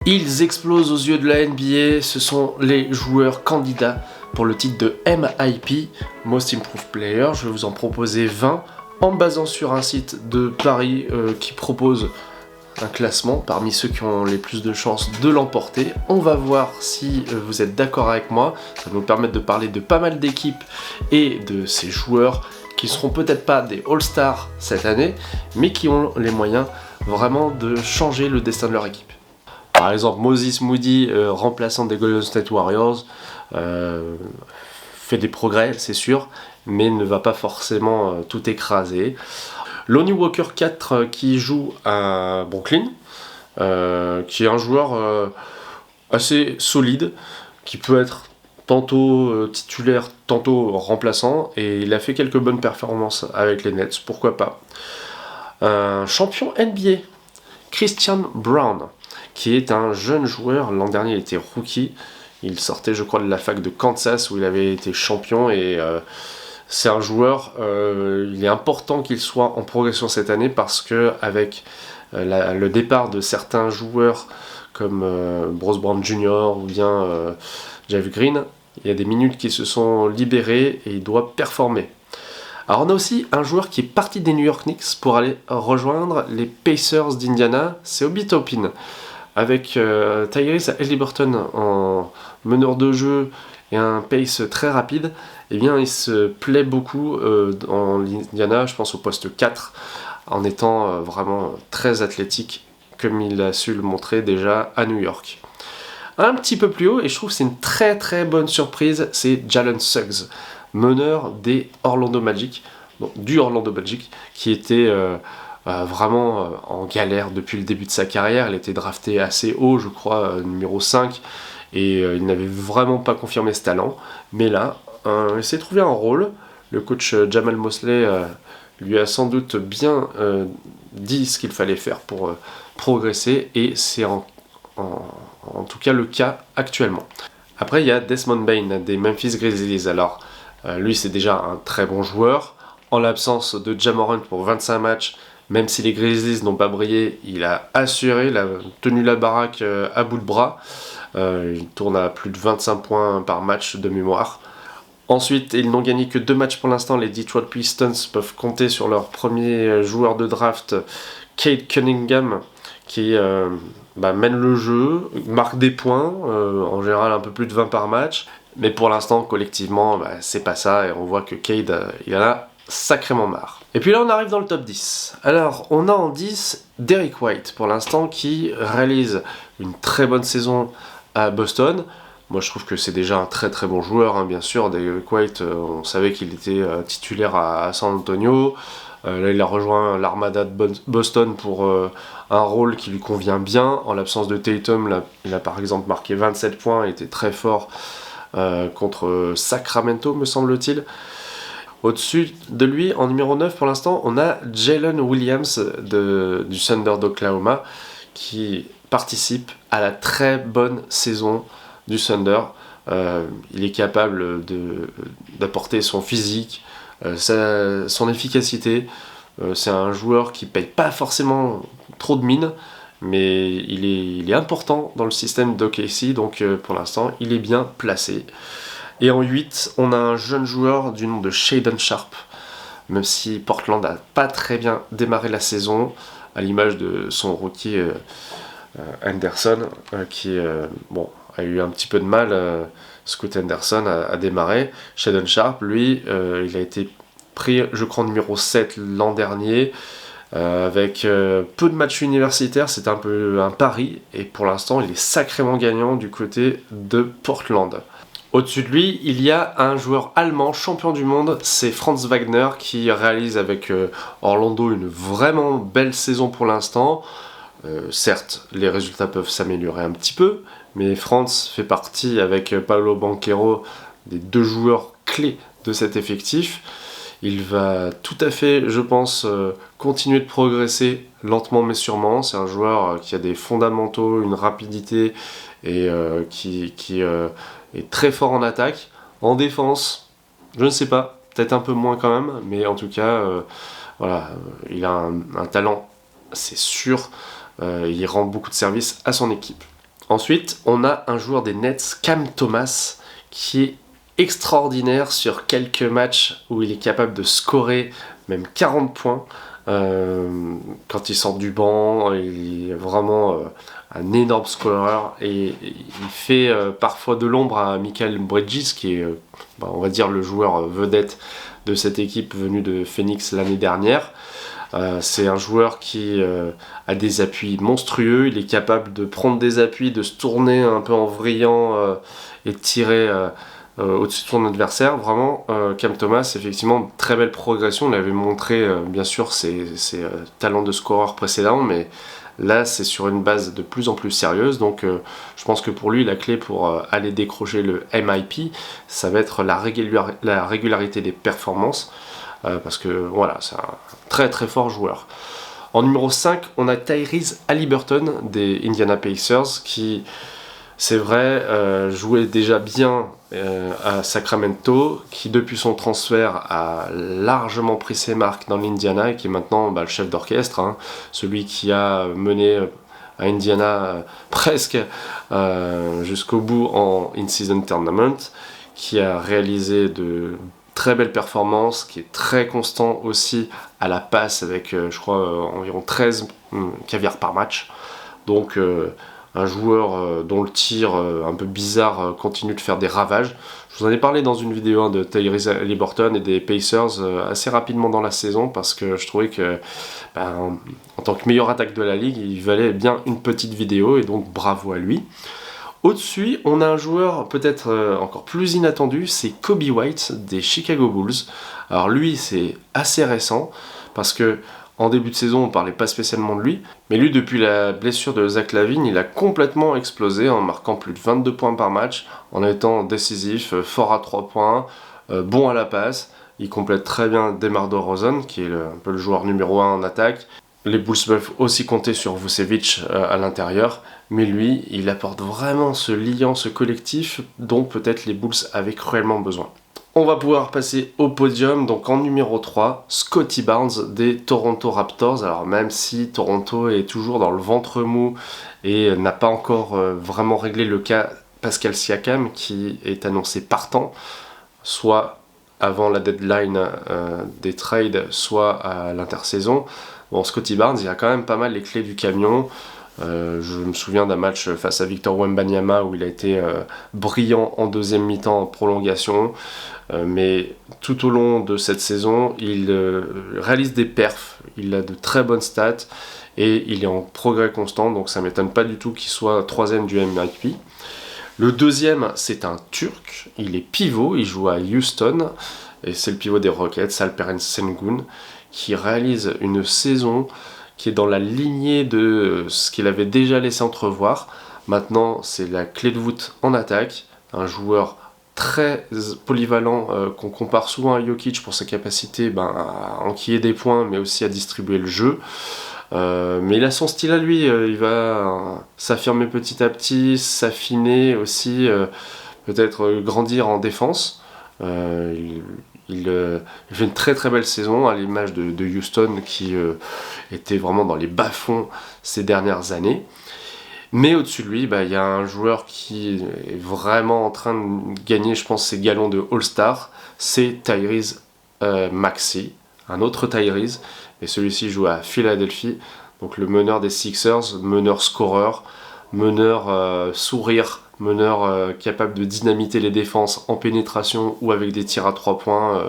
Ils explosent aux yeux de la NBA, ce sont les joueurs candidats pour le titre de MIP, Most Improved Player. Je vais vous en proposer 20 en me basant sur un site de Paris qui propose un classement parmi ceux qui ont les plus de chances de l'emporter. On va voir si vous êtes d'accord avec moi, ça va nous permettre de parler de pas mal d'équipes et de ces joueurs qui seront peut-être pas des All-Stars cette année, mais qui ont les moyens vraiment de changer le destin de leur équipe. Par exemple, Moses Moody, remplaçant des Golden State Warriors, fait des progrès, c'est sûr, mais ne va pas forcément tout écraser. Lonnie Walker 4 qui joue à Brooklyn, qui est un joueur assez solide, qui peut être tantôt titulaire, tantôt remplaçant, et il a fait quelques bonnes performances avec les Nets, pourquoi pas. Un champion NBA, Christian Brown, qui est un jeune joueur. L'an dernier, il était rookie. Il sortait, je crois, de la fac de Kansas où il avait été champion. Et c'est un joueur, il est important qu'il soit en progression cette année parce que avec le départ de certains joueurs comme Bruce Brown Jr. ou bien Jeff Green, il y a des minutes qui se sont libérées et il doit performer. Alors on a aussi un joueur qui est parti des New York Knicks pour aller rejoindre les Pacers d'Indiana, c'est Obi Toppin. Avec Tyrese Haliburton en meneur de jeu et un pace très rapide, eh bien il se plaît beaucoup en Indiana, je pense au poste 4, en étant vraiment très athlétique, comme il a su le montrer déjà à New York. Un petit peu plus haut, et je trouve que c'est une très très bonne surprise, c'est Jalen Suggs, meneur des Orlando Magic, du Orlando Magic, qui était vraiment en galère depuis le début de sa carrière. Il était drafté assez haut, je crois, numéro 5, et il n'avait vraiment pas confirmé ce talent. Mais là, il s'est trouvé un rôle. Le coach Jamal Mosley lui a sans doute bien dit ce qu'il fallait faire pour progresser, et c'est en tout cas le cas actuellement. Après, il y a Desmond Bane des Memphis Grizzlies. Alors, lui, c'est déjà un très bon joueur. En l'absence de Ja Morant pour 25 matchs, même si les Grizzlies n'ont pas brillé, il a assuré, il a tenu la baraque à bout de bras. Il tourne à plus de 25 points par match de mémoire. Ensuite, ils n'ont gagné que 2 matchs pour l'instant. Les Detroit Pistons peuvent compter sur leur premier joueur de draft, Cade Cunningham, qui mène le jeu, marque des points, en général un peu plus de 20 par match. Mais pour l'instant, collectivement, c'est pas ça, et on voit que Cade, il en a sacrément marre. Et puis là, on arrive dans le top 10. Alors, on a en 10 Derrick White, pour l'instant, qui réalise une très bonne saison à Boston. Moi, je trouve que c'est déjà un très très bon joueur, hein, bien sûr. Derrick White, on savait qu'il était titulaire à San Antonio. Là, il a rejoint l'Armada de Boston pour un rôle qui lui convient bien. En l'absence de Tatum, là, il a par exemple marqué 27 points, il était très fort contre Sacramento, me semble-t-il. Au-dessus de lui, en numéro 9 pour l'instant, on a Jalen Williams du Thunder d'Oklahoma qui participe à la très bonne saison du Thunder. Il est capable d'apporter son physique, son efficacité. C'est un joueur qui paye pas forcément trop de mine, mais il est important dans le système d'OKC, donc pour l'instant, il est bien placé. Et en 8, on a un jeune joueur du nom de Shaedon Sharpe, même si Portland n'a pas très bien démarré la saison, à l'image de son rookie Anderson, qui a eu un petit peu de mal, Scoot Anderson, à démarrer. Shaedon Sharpe, lui, il a été pris, je crois, numéro 7 l'an dernier, avec peu de matchs universitaires, c'est un peu un pari, et pour l'instant, il est sacrément gagnant du côté de Portland. Au-dessus de lui, il y a un joueur allemand, champion du monde, c'est Franz Wagner, qui réalise avec Orlando une vraiment belle saison pour l'instant. Certes, les résultats peuvent s'améliorer un petit peu, mais Franz fait partie, avec Paolo Banchero, des 2 joueurs clés de cet effectif. Il va tout à fait, je pense, continuer de progresser lentement mais sûrement. C'est un joueur qui a des fondamentaux, une rapidité, et qui est très fort en attaque. En défense, je ne sais pas, peut-être un peu moins quand même, mais en tout cas, il a un talent, c'est sûr. Il rend beaucoup de services à son équipe. Ensuite, on a un joueur des Nets, Cam Thomas, qui est extraordinaire sur quelques matchs où il est capable de scorer même 40 points. Quand il sort du banc, il est vraiment un énorme scoreur et il fait parfois de l'ombre à Mikal Bridges, qui est, on va dire, le joueur vedette de cette équipe venue de Phoenix l'année dernière. C'est un joueur qui a des appuis monstrueux, il est capable de prendre des appuis, de se tourner un peu en vrillant et de tirer au-dessus de son adversaire. Vraiment, Cam Thomas, effectivement, très belle progression. On avait montré bien sûr ses talents de scoreur précédents, mais là c'est sur une base de plus en plus sérieuse. Donc je pense que pour lui, la clé pour aller décrocher le MIP, ça va être la régularité des performances. Parce que voilà, c'est un très très fort joueur. En numéro 5, on a Tyrese Haliburton des Indiana Pacers qui, c'est vrai, jouait déjà bien à Sacramento, qui depuis son transfert a largement pris ses marques dans l'Indiana et qui est maintenant le chef d'orchestre, hein, celui qui a mené à Indiana presque jusqu'au bout en In-Season Tournament, qui a réalisé de très belle performance, qui est très constant aussi à la passe avec je crois environ 13 caviars par match. Donc un joueur dont le tir un peu bizarre continue de faire des ravages. Je vous en ai parlé dans une vidéo de Tyrese Haliburton et des Pacers assez rapidement dans la saison, parce que je trouvais que en tant que meilleure attaque de la ligue, il valait bien une petite vidéo, et donc bravo à lui. Au-dessus, on a un joueur peut-être encore plus inattendu, c'est Coby White des Chicago Bulls. Alors lui, c'est assez récent, parce que en début de saison, on parlait pas spécialement de lui, mais lui, depuis la blessure de Zach LaVine, il a complètement explosé en marquant plus de 22 points par match, en étant décisif, fort à 3 points, bon à la passe. Il complète très bien DeMar DeRozan, qui est un peu le joueur numéro 1 en attaque. Les Bulls peuvent aussi compter sur Vucevic à l'intérieur, mais lui, il apporte vraiment ce liant, ce collectif dont peut-être les Bulls avaient cruellement besoin. On va pouvoir passer au podium, donc en numéro 3, Scottie Barnes des Toronto Raptors. Alors même si Toronto est toujours dans le ventre mou et n'a pas encore vraiment réglé le cas Pascal Siakam, qui est annoncé partant, soit avant la deadline des trades, soit à l'intersaison. Bon, Scottie Barnes, il a quand même pas mal les clés du camion. Je me souviens d'un match face à Victor Wembanyama où il a été brillant en deuxième mi-temps en prolongation. Mais tout au long de cette saison, il réalise des perfs. Il a de très bonnes stats et il est en progrès constant. Donc ça ne m'étonne pas du tout qu'il soit troisième du MIP. Le deuxième, c'est un Turc. Il est pivot. Il joue à Houston. Et c'est le pivot des Rockets, Alperen Sengun, qui réalise une saison qui est dans la lignée de ce qu'il avait déjà laissé entrevoir. Maintenant, c'est la clé de voûte en attaque, un joueur très polyvalent qu'on compare souvent à Jokic pour sa capacité à enquiller des points, mais aussi à distribuer le jeu. Mais il a son style à lui, il va s'affirmer petit à petit, s'affiner aussi, peut-être grandir en défense. Il fait une très très belle saison, à l'image de Houston qui était vraiment dans les bas-fonds ces dernières années. Mais au-dessus de lui, il y a un joueur qui est vraiment en train de gagner, je pense, ses galons de All-Star, c'est Tyrese Maxey, un autre Tyrese, et celui-ci joue à Philadelphie, donc le meneur des Sixers, meneur scoreur, meneur sourire, meneur capable de dynamiter les défenses en pénétration ou avec des tirs à 3 points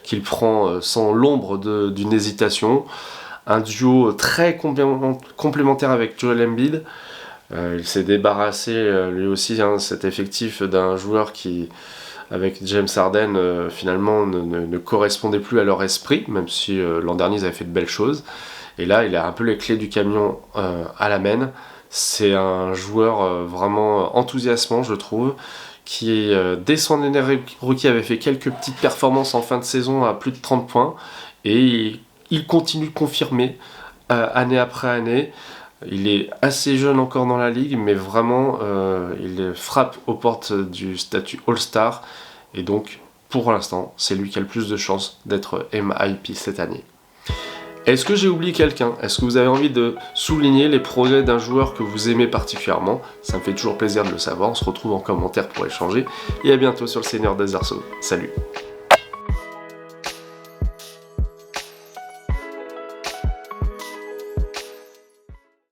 qu'il prend sans l'ombre d'une hésitation. Un duo très complémentaire avec Joel Embiid. Il s'est débarrassé lui aussi cet effectif d'un joueur qui, avec James Harden, finalement ne correspondait plus à leur esprit, même si l'an dernier ils avaient fait de belles choses. Et là, il a un peu les clés du camion à la main. C'est un joueur vraiment enthousiasmant, je trouve, qui, dès son année rookie, avait fait quelques petites performances en fin de saison à plus de 30 points. Et il continue de confirmer année après année. Il est assez jeune encore dans la ligue, mais vraiment, il frappe aux portes du statut All-Star. Et donc, pour l'instant, c'est lui qui a le plus de chances d'être MIP cette année. Est-ce que j'ai oublié quelqu'un? Est-ce que vous avez envie de souligner les progrès d'un joueur que vous aimez particulièrement? Ça me fait toujours plaisir de le savoir, on se retrouve en commentaire pour échanger, et à bientôt sur le Seigneur des Arceaux. Salut!